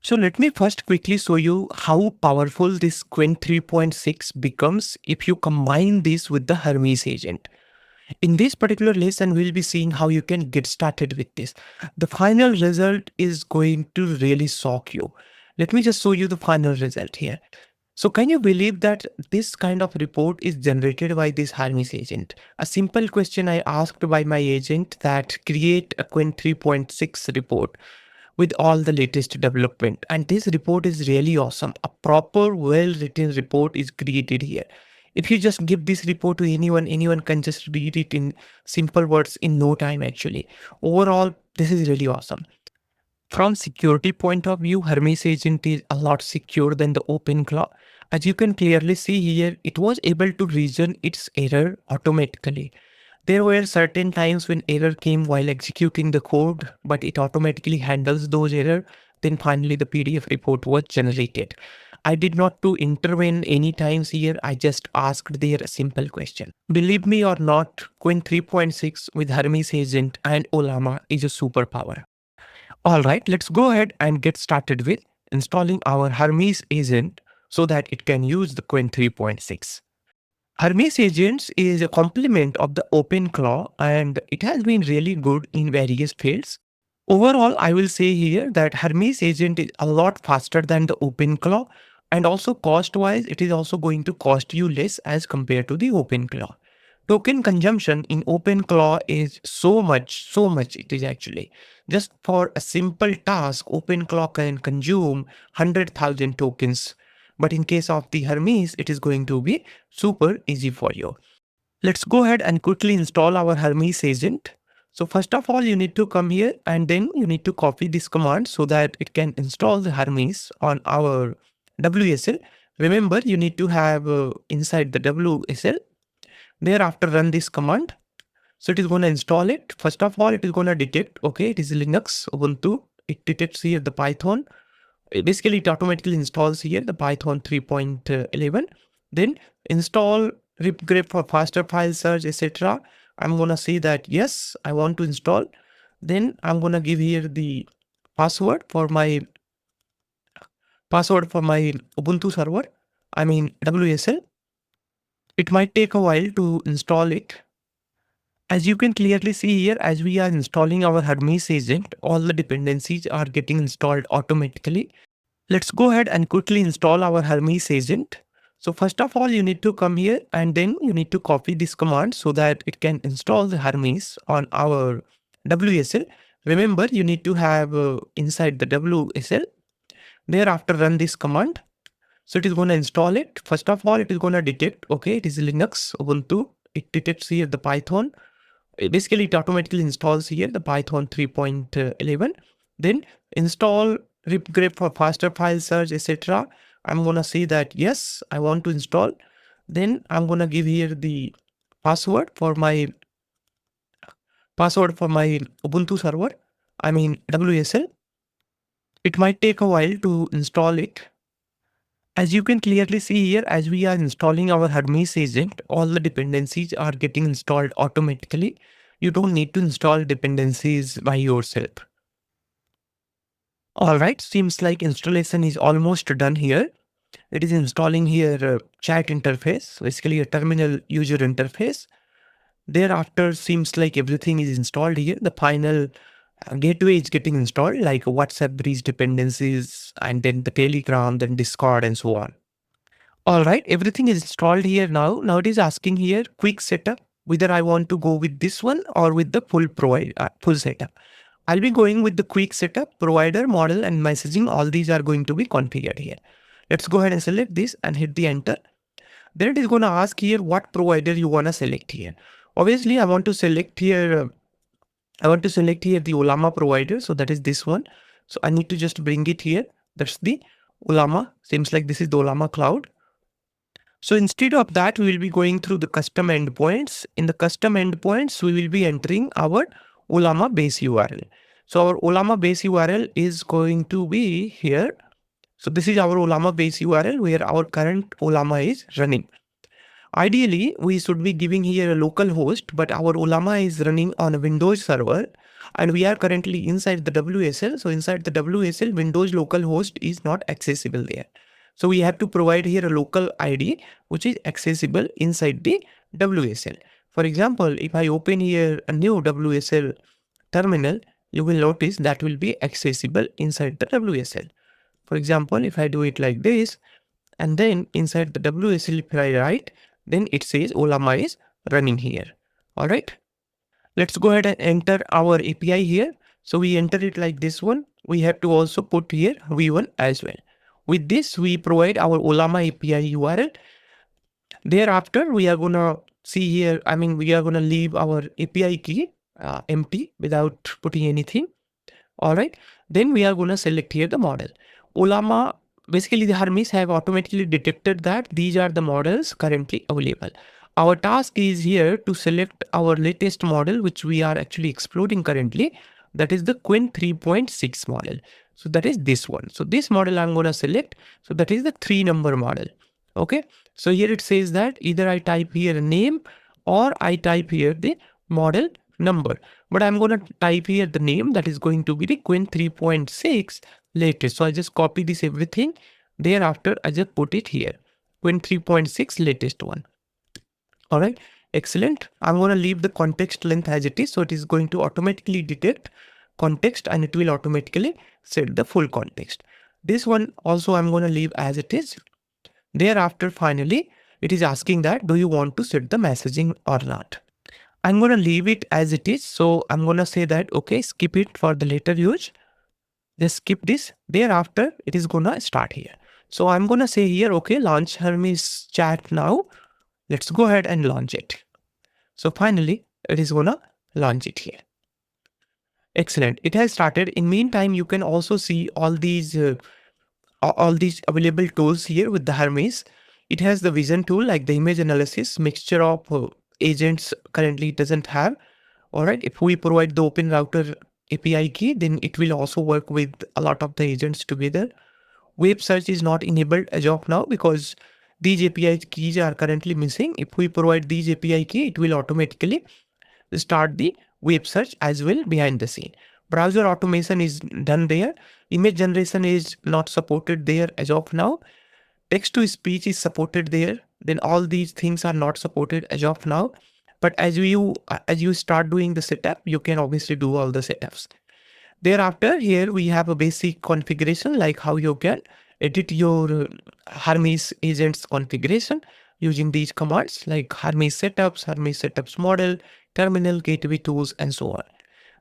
So let me first quickly show you how powerful this Qwen 3.6 becomes if you combine this with the Hermes agent. In this particular lesson, we'll be seeing how you can get started with this. The final result is going to really shock you. Let me just show you the final result here. So can you believe that this kind of report is generated by this Hermes agent? A simple question I asked by my agent that create a Qwen 3.6 report with all the latest development. And this report is really awesome. A proper, well-written report is created here. If you just give this report to anyone, anyone can just read it in simple words in no time actually. Overall, this is really awesome. From security point of view, Hermes agent is a lot secure than the OpenClaw. As you can clearly see here, it was able to reason its error automatically. There were certain times when error came while executing the code, but it automatically handles those errors. Then finally the PDF report was generated. I did not to intervene any times here. I just asked there a simple question. Believe me or not, Qwen 3.6 with Hermes agent and Ollama is a superpower. All right, let's go ahead and get started with installing our Hermes agent so that it can use the Qwen 3.6. Hermes Agents is a complement of the OpenClaw and it has been really good in various fields. Overall, I will say here that Hermes Agent is a lot faster than the OpenClaw and also cost-wise, it is also going to cost you less as compared to the OpenClaw. Token consumption in OpenClaw is so much it is actually. Just for a simple task, OpenClaw can consume 100,000 tokens. But in case of the Hermes, it is going to be super easy for you. Let's go ahead and quickly install our Hermes agent. So first of all, you need to come here and then you need to copy this command so that it can install the Hermes on our WSL. Remember, you need to have inside the WSL. Thereafter, run this command. So it is going to install it. First of all, it is going to detect, okay, it is Linux, Ubuntu. It detects here the Python. Basically, it automatically installs here the Python 3.11. Then install grep for faster file search, etc. I'm going to say that yes, I want to install. Then I'm going to give here the password for my Ubuntu server. I mean WSL. It might take a while to install it. As you can clearly see here, as we are installing our Hermes agent, all the dependencies are getting installed automatically. Let's go ahead and quickly install our Hermes agent. So first of all, you need to come here and then you need to copy this command so that it can install the Hermes on our WSL. Remember, you need to have inside the WSL. Thereafter, run this command. So it is going to install it. First of all, it is going to detect, okay, it is Linux, Ubuntu. It detects here the Python. Basically, it automatically installs here the Python 3.11. Then install grep for faster file search, etc. I'm going to say that yes, I want to install. Then I'm going to give here the password for my Ubuntu server. I mean WSL. It might take a while to install it. As you can clearly see here, as we are installing our Hermes agent, all the dependencies are getting installed automatically. You don't need to install dependencies by yourself. All right, seems like installation is almost done here. It is installing here chat interface, basically a terminal user interface. Thereafter, seems like everything is installed here. The final gateway is getting installed, like WhatsApp Breeze dependencies, and then the Telegram, then Discord, and so on. All right, everything is installed here now. Now it is asking here quick setup, whether I want to go with this one or with the full setup. I'll be going with the quick setup, provider, model, and messaging. All these are going to be configured here. Let's go ahead and select this and hit the enter. Then it is going to ask here what provider you want to select here. Obviously, I want to select here the Ollama provider. So that is this one. So I need to just bring it here. That's the Ollama. Seems like this is the Ollama cloud. So instead of that, we will be going through the custom endpoints. In the custom endpoints, we will be entering our Ollama base URL. So our Ollama base URL is going to be here. So this is our Ollama base URL where our current Ollama is running. Ideally, we should be giving here a local host, but our Ollama is running on a Windows server. and we are currently inside the WSL. So inside the WSL, Windows localhost is not accessible there. So we have to provide here a local ID which is accessible inside the WSL. For example, if I open here a new WSL terminal, you will notice that will be accessible inside the WSL. For example, if I do it like this, and then inside the WSL, if I write, then it says Ollama is running here. All right. Let's go ahead and enter our API here. So we enter it like this one. We have to also put here v1 as well. With this, we provide our Ollama API URL. Thereafter, we are gonna see here, we are gonna leave our API key empty without putting anything. All right. Then we are gonna select here the model. Ollama, basically the Hermes have automatically detected that these are the models currently available. Our task is here to select our latest model, which we are actually exploring currently. That is the Qwen 3.6 model. So that is this one. So this model I'm going to select. So that is the 3 number model. Okay. So here it says that either I type here a name or I type here the model number. But I'm going to type here the name, that is going to be the Qwen 3.6 latest. So I just copy this everything. Thereafter, I just put it here. Qwen 3.6 latest one. All right, excellent. I'm going to leave the context length as it is. So it is going to automatically detect context and it will automatically set the full context. This one also I'm going to leave as it is. Thereafter, finally, it is asking that, do you want to set the messaging or not? I'm going to leave it as it is. So I'm going to say that, okay, skip it for the later use. Just skip this. Thereafter, it is going to start here. So I'm going to say here, okay, launch Hermes chat now. Let's go ahead and launch it. So finally, it is gonna launch it here. Excellent. It has started. In meantime, you can also see all these available tools here with the Hermes. It has the vision tool like the image analysis, mixture of agents currently it doesn't have. All right. If we provide the open router API key, then it will also work with a lot of the agents together. Web search is not enabled as of now because these API keys are currently missing. If we provide these API key, it will automatically start the web search as well behind the scene. Browser automation is done there. Image generation is not supported there as of now. Text to speech is supported there. Then all these things are not supported as of now. But as you start doing the setup, you can obviously do all the setups. Thereafter, here we have a basic configuration like how you can edit your Hermes agents configuration using these commands like Hermes setups model, terminal, gateway tools, and so on.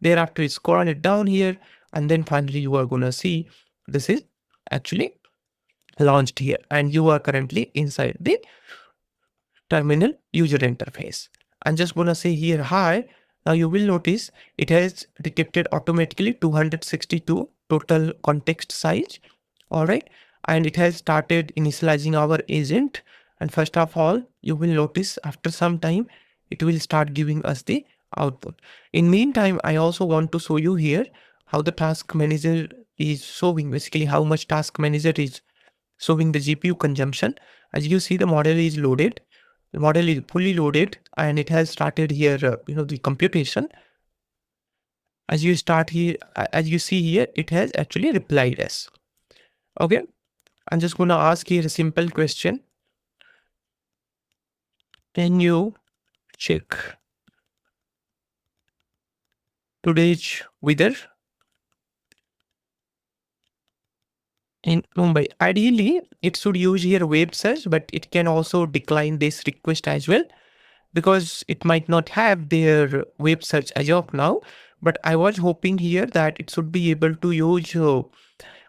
Thereafter, you scroll it down here, and then finally you are gonna see this is actually launched here, and you are currently inside the terminal user interface. I'm just gonna say here hi. Now you will notice it has detected automatically 262 total context size. All right. And it has started initializing our agent. And first of all, you will notice after some time, it will start giving us the output. In meantime, I also want to show you here how the task manager is showing, basically how much task manager is showing the GPU consumption. As you see, the model is loaded. The model is fully loaded and it has started here, the computation. As you see here, it has actually replied us. Okay. I'm just going to ask here a simple question. Can you check today's weather in Mumbai? Ideally, it should use here web search, but it can also decline this request as well because it might not have their web search as of now. But I was hoping here that it should be able to use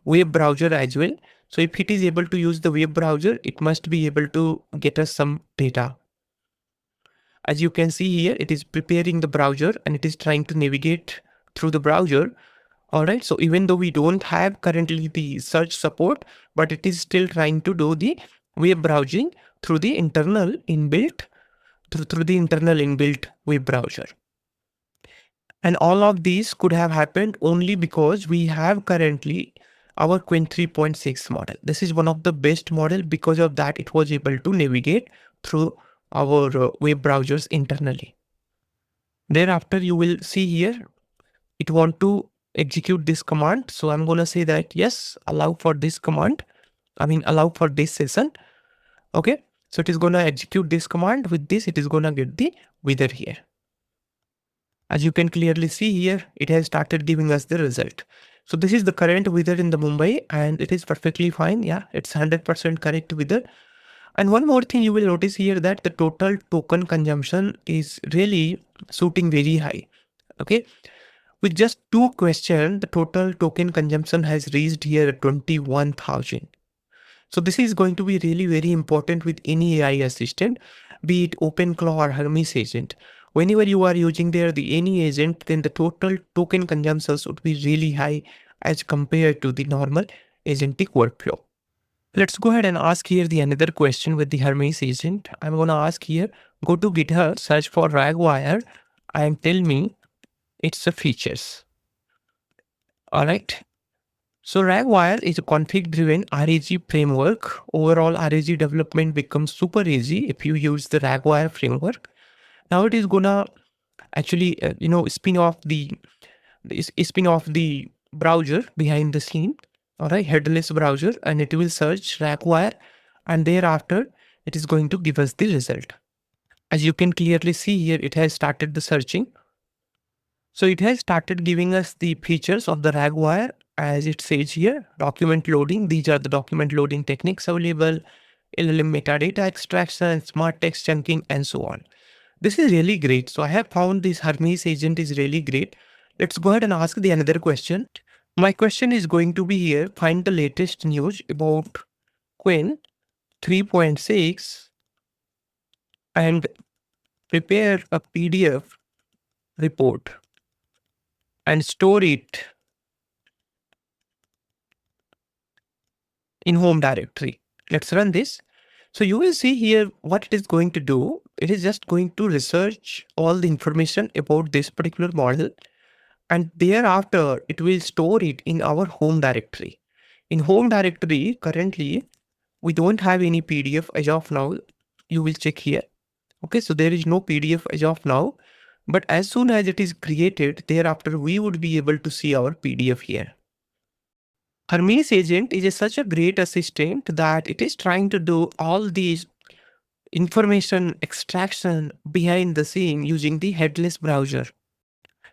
web browser as well. So if it is able to use the web browser, it must be able to get us some data. As you can see here, it is preparing the browser and it is trying to navigate through the browser. All right. So even though we don't have currently the search support, but it is still trying to do the web browsing through the internal inbuilt web browser. And all of these could have happened only because we have currently our Qwen 3.6 model. This is one of the best model. Because of that, it was able to navigate through our web browsers internally. Thereafter, you will see here it want to execute this command. So I'm going to say that yes, allow for this command. Allow for this session. Okay. So it is going to execute this command. With this, it is going to get the wither here. As you can clearly see here, it has started giving us the result. So this is the current wither in the Mumbai, and it is perfectly fine. Yeah, it's 100% correct wither. And one more thing you will notice here, that the total token consumption is really shooting very high. Okay. With just 2 questions, the total token consumption has reached here 21,000. So this is going to be really very important with any AI assistant, be it OpenClaw or Hermes agent. Whenever you are using any agent, then the total token consumption would be really high as compared to the normal agentic workflow. Let's go ahead and ask here the another question with the Hermes agent. I'm going to ask here, go to GitHub, search for RAGWire and tell me its features. All right. So RAGWire is a config-driven RAG framework. Overall, RAG development becomes super easy if you use the RAGWire framework. Now it is gonna actually, spin off the browser behind the scene. All right, headless browser, and it will search RAGWire, and thereafter it is going to give us the result. As you can clearly see here, it has started the searching. So it has started giving us the features of the RAGWire. As it says here, document loading. These are the document loading techniques available, LLM metadata extraction, smart text chunking, and so on. This is really great. So I have found this Hermes agent is really great. Let's go ahead and ask the another question. My question is going to be here, find the latest news about Qwen 3.6 and prepare a PDF report and store it in home directory. Let's run this. So you will see here what it is going to do. It is just going to research all the information about this particular model, and thereafter it will store it in our home directory. In home directory, currently, we don't have any PDF as of now. You will check here. Okay, so there is no PDF as of now, but as soon as it is created, thereafter we would be able to see our PDF here. Hermes agent is such a great assistant that it is trying to do all these information extraction behind the scene using the headless browser.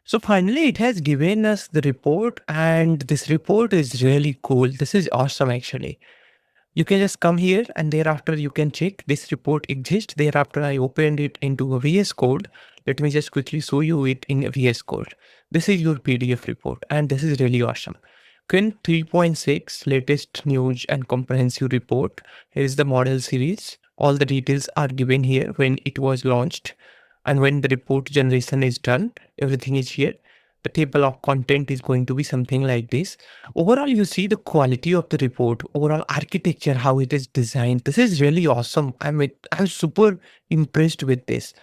So finally, it has given us the report, and this report is really cool. This is awesome actually. You can just come here and thereafter you can check this report exists. Thereafter I opened it into a VS Code. Let me just quickly show you it in a VS Code. This is your PDF report, and this is really awesome. Qwen 3.6 latest news and comprehensive report. Here is the model series. All the details are given here when it was launched, and when the report generation is done, everything is here. The table of content is going to be something like this. Overall, you see the quality of the report, overall architecture, how it is designed. This is really awesome. I'm super impressed with this.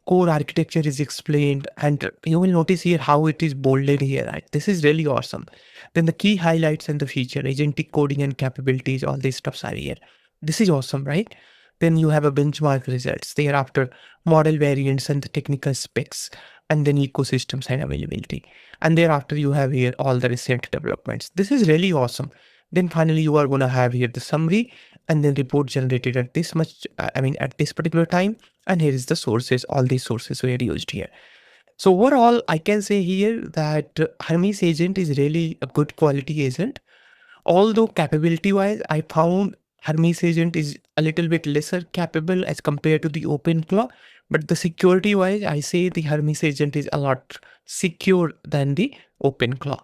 Core architecture is explained, and you will notice here how it is bolded here. Right? This is really awesome. Then the key highlights and the feature, agentic coding and capabilities, all these stuffs are here. This is awesome, right? Then you have a benchmark results. Thereafter, model variants and the technical specs, and then ecosystems and availability. And thereafter, you have here all the recent developments. This is really awesome. Then finally, you are going to have here the summary, and then report generated at this much, at this particular time. And here is the sources. All these sources were used here. So overall, I can say here that Hermes agent is really a good quality agent. Although capability wise, I found Hermes agent is a little bit lesser capable as compared to the OpenClaw, but the security wise, I say the Hermes agent is a lot secure than the OpenClaw.